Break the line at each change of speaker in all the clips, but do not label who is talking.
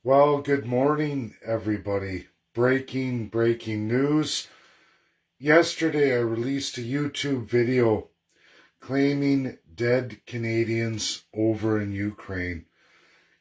Well, good morning, everybody. Breaking news. Yesterday, I released a YouTube video claiming dead Canadians over in Ukraine.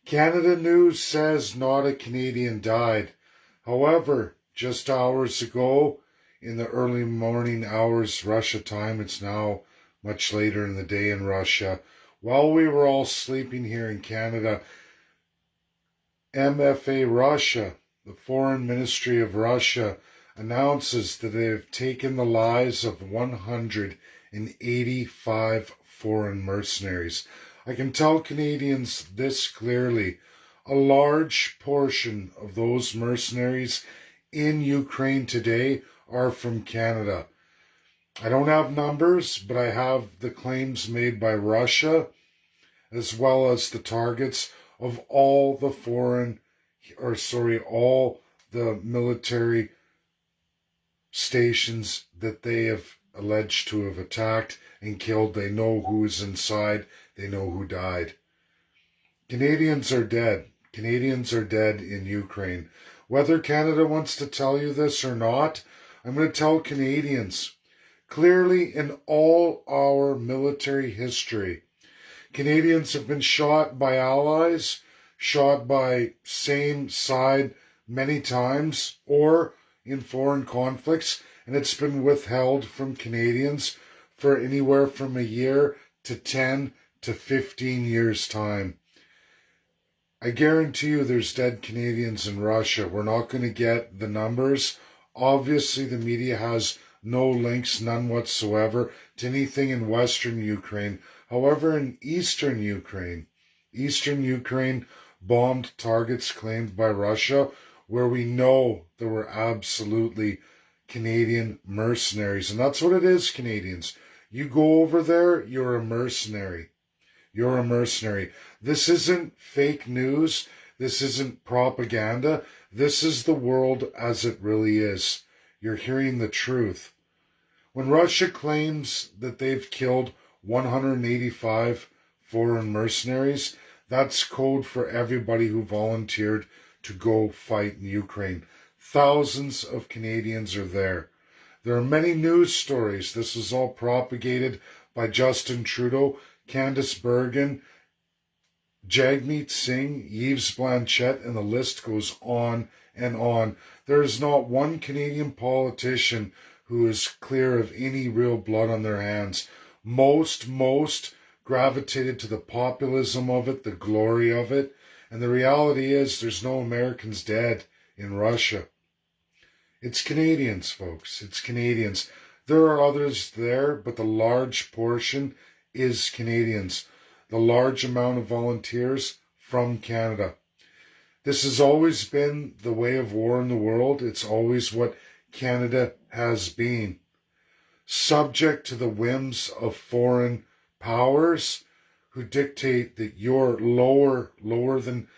Canada News says not a Canadian died. However, just hours ago, in the early morning hours, Russia time, it's now much later in the day in Russia, while we were all sleeping here in Canada, MFA Russia, the Foreign Ministry of Russia, announces that they have taken the lives of 185 foreign mercenaries. I can tell Canadians this clearly. A large portion of those mercenaries in Ukraine today are from Canada. I don't have numbers, but I have the claims made by Russia as well as the targets of all the all the military stations that they have alleged to have attacked and killed. They know who is inside. They know who died. Canadians are dead. Canadians are dead in Ukraine. Whether Canada wants to tell you this or not, I'm going to tell Canadians. Clearly, in all our military history, Canadians have been shot by allies, shot by same side many times, or in foreign conflicts, and it's been withheld from Canadians for anywhere from a year to 10 to 15 years' time. I guarantee you there's dead Canadians in Russia. We're not going to get the numbers. Obviously, the media has no links, none whatsoever, to anything in Western Ukraine. However, in Eastern Ukraine bombed targets claimed by Russia, where we know there were absolutely Canadian mercenaries. And that's what it is, Canadians. You go over there, you're a mercenary. You're a mercenary. This isn't fake news. This isn't propaganda. This is the world as it really is. You're hearing the truth. When Russia claims that they've killed 185 foreign mercenaries, that's code for everybody who volunteered to go fight in Ukraine. Thousands of Canadians are there. There are many news stories. This was all propagated by Justin Trudeau, Candice Bergen, Jagmeet Singh, Yves Blanchette, and the list goes on and on. There is not one Canadian politician who is clear of any real blood on their hands. Most gravitated to the populism of it, the glory of it, and the reality is there's no Americans dead in Russia. It's Canadians, folks. It's Canadians. There are others there, but the large portion is Canadians. The large amount of volunteers from Canada. This has always been the way of war in the world. It's always what Canada has been. Subject to the whims of foreign powers who dictate that you're lower than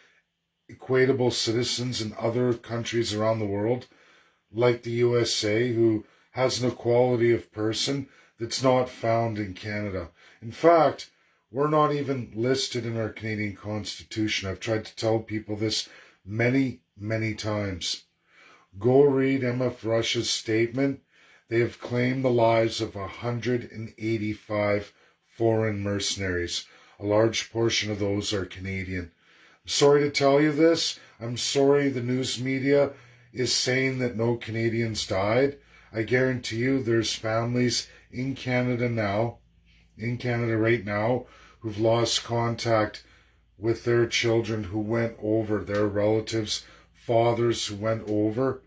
equatable citizens in other countries around the world, like the USA, who has an equality of person that's not found in Canada. In fact, we're not even listed in our Canadian Constitution. I've tried to tell people this many times. Go read MF Russia's statement. They have claimed the lives of 185 foreign mercenaries. A large portion of those are Canadian. I'm sorry to tell you this. I'm sorry the news media is saying that no Canadians died. I guarantee you there's families in Canada right now, who've lost contact with their children who went over, their relatives, fathers who went over,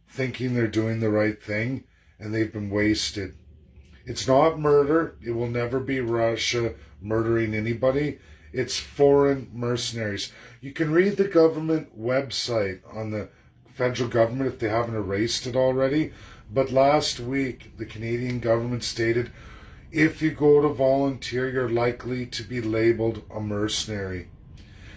thinking they're doing the right thing, and they've been wasted. It's not murder. It will never be Russia murdering anybody. It's foreign mercenaries. You can read the government website on the federal government if they haven't erased it already. But last week, the Canadian government stated, if you go to volunteer, you're likely to be labeled a mercenary.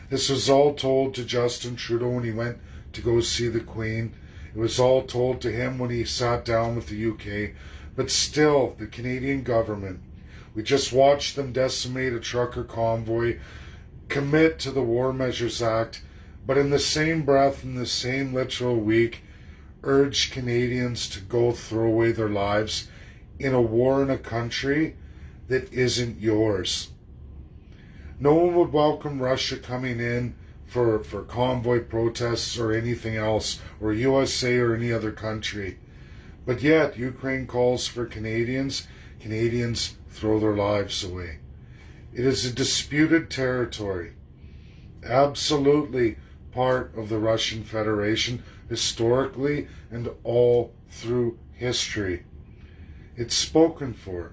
This was all told to Justin Trudeau when he went to go see the Queen. It was all told to him when he sat down with the UK. But still, the Canadian government, we just watched them decimate a trucker convoy, commit to the War Measures Act, but in the same breath, in the same literal week, urge Canadians to go throw away their lives in a war in a country that isn't yours. No one would welcome Russia coming in for convoy protests or anything else, or USA or any other country. But yet, Ukraine calls for Canadians. Canadians throw their lives away. It is a disputed territory, absolutely part of the Russian Federation, historically and all through history. It's spoken for.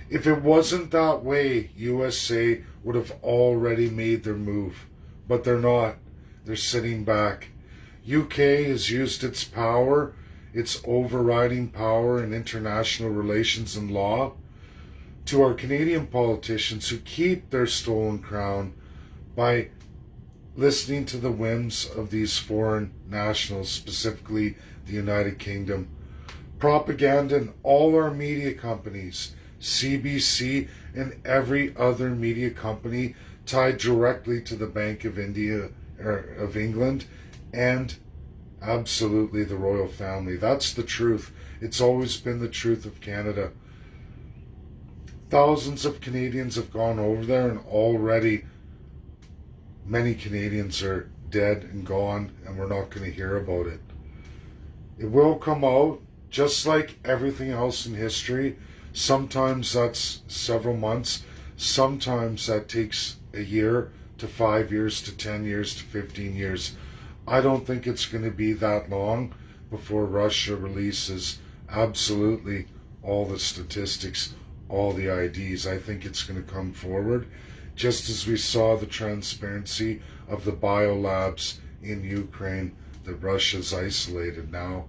If it wasn't that way, USA would have already made their move. But they're not. They're sitting back. UK has used its power, its overriding power in international relations and law, to our Canadian politicians who keep their stolen crown by listening to the whims of these foreign nationals, specifically the United Kingdom. Propaganda in all our media companies, CBC and every other media company tied directly to the Bank of England, and absolutely the royal family. That's the truth. It's always been the truth of Canada. Thousands of Canadians have gone over there, and already many Canadians are dead and gone, and we're not going to hear about it. It will come out, just like everything else in history. Sometimes that's several months. Sometimes that takes a year to 5 years to 10 years to 15 years. I don't think it's going to be that long before Russia releases absolutely all the statistics, all the IDs. I think it's going to come forward, just as we saw the transparency of the biolabs in Ukraine that Russia's isolated now.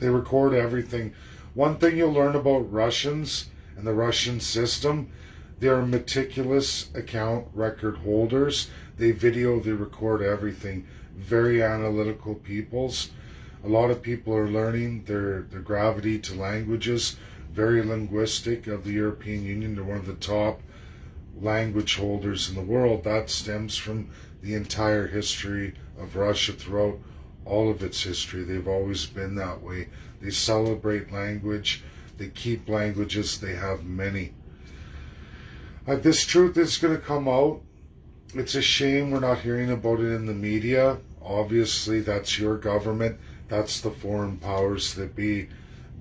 They record everything. One thing you'll learn about Russians and the Russian system, they are meticulous account record holders. They video, they record everything. Very analytical peoples. A lot of people are learning their gravity to languages. Very linguistic of the European Union. They're one of the top language holders in the world. That stems from the entire history of Russia throughout all of its history. They've always been that way. They celebrate language. They keep languages. They have many. This truth is going to come out. It's a shame we're not hearing about it in the media. Obviously, that's your government. That's the foreign powers that be.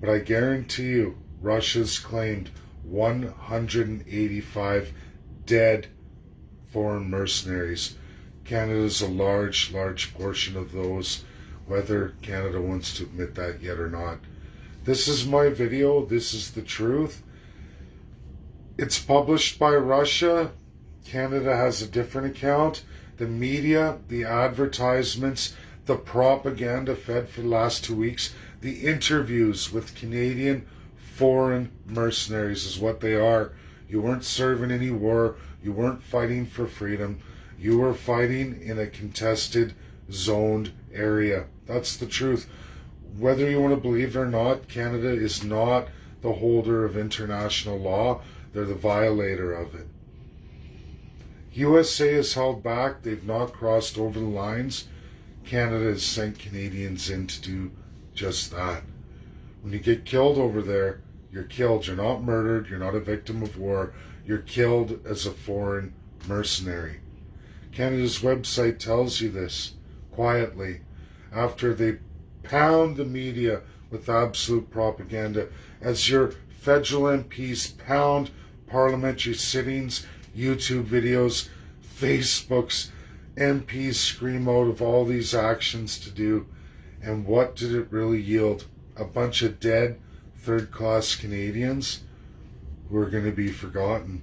But I guarantee you, Russia's claimed 185 dead foreign mercenaries. Canada's a large portion of those, whether Canada wants to admit that yet or not. This is my video. This is the truth. It's published by Russia. Canada has a different account. The media, the advertisements, the propaganda fed for the last 2 weeks, the interviews with Canadian foreign mercenaries is what they are. You weren't serving any war. You weren't fighting for freedom. You were fighting in a contested, zoned area. That's the truth. Whether you want to believe it or not, Canada is not the holder of international law. They're the violator of it. USA is held back. They've not crossed over the lines. Canada has sent Canadians in to do just that. When you get killed over there, you're killed. You're not murdered. You're not a victim of war. You're killed as a foreign mercenary. Canada's website tells you this quietly after they pound the media with absolute propaganda, as your federal MPs pound parliamentary sittings, YouTube videos, Facebooks, MPs scream out of all these actions to do. And what did it really yield? A bunch of dead third-class Canadians who are going to be forgotten.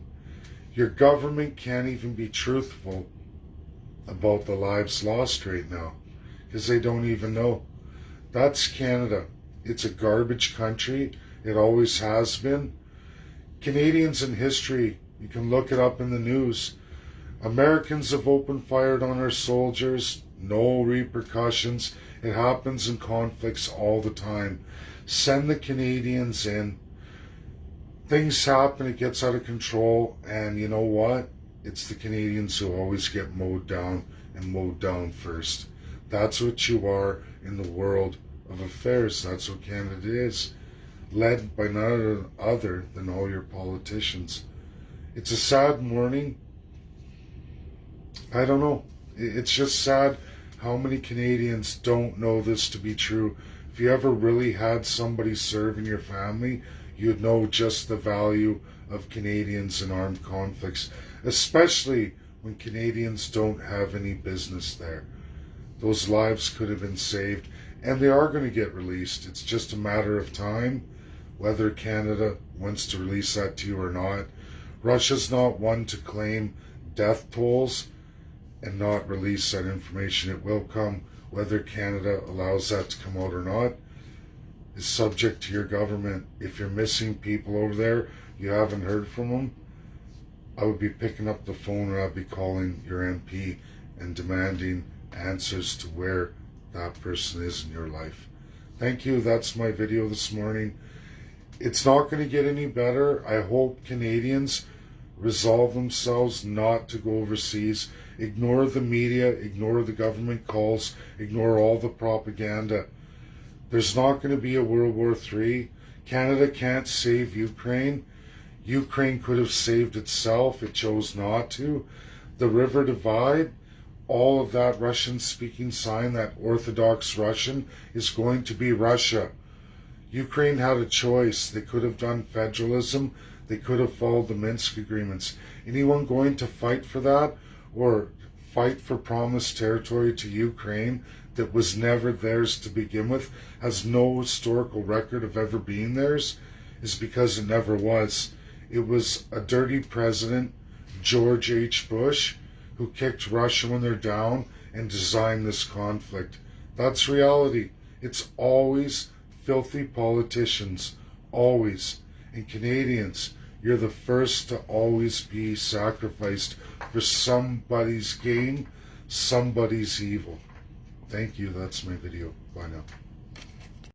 Your government can't even be truthful about the lives lost right now because they don't even know. That's Canada. It's a garbage country. It always has been. Canadians in history, you can look it up in the news. Americans have opened fire on our soldiers. No repercussions. It happens in conflicts all the time. Send the Canadians in. Things happen, it gets out of control, and you know what? It's the Canadians who always get mowed down and mowed down first. That's what you are in the world of affairs. That's what Canada is, led by none other than all your politicians. It's a sad morning. I don't know. It's just sad how many Canadians don't know this to be true. If you ever really had somebody serve in your family, you'd know just the value of Canadians in armed conflicts, especially when Canadians don't have any business there. Those lives could have been saved, and they are going to get released. It's just a matter of time whether Canada wants to release that to you or not. Russia's not one to claim death tolls and not release that information. It will come. Whether Canada allows that to come out or not is subject to your government. If you're missing people over there, you haven't heard from them, I would be picking up the phone, or I'd be calling your MP and demanding answers to where that person is in your life. Thank you. That's my video this morning. It's not going to get any better. I hope Canadians resolve themselves not to go overseas. Ignore the media, ignore the government calls, ignore all the propaganda. There's not going to be a World War III. Canada can't save Ukraine. Ukraine could have saved itself. It chose not to. The river divide, all of that Russian-speaking sign, that Orthodox Russian, is going to be Russia. Ukraine had a choice. They could have done federalism. They could have followed the Minsk agreements. Anyone going to fight for that, or fight for promised territory to Ukraine that was never theirs to begin with, has no historical record of ever being theirs, is because it never was. It was a dirty president, George H. Bush, who kicked Russia when they're down and designed this conflict. That's reality. It's always filthy politicians, always. And Canadians, you're the first to always be sacrificed for somebody's gain, somebody's evil. Thank you. That's my video. Bye now.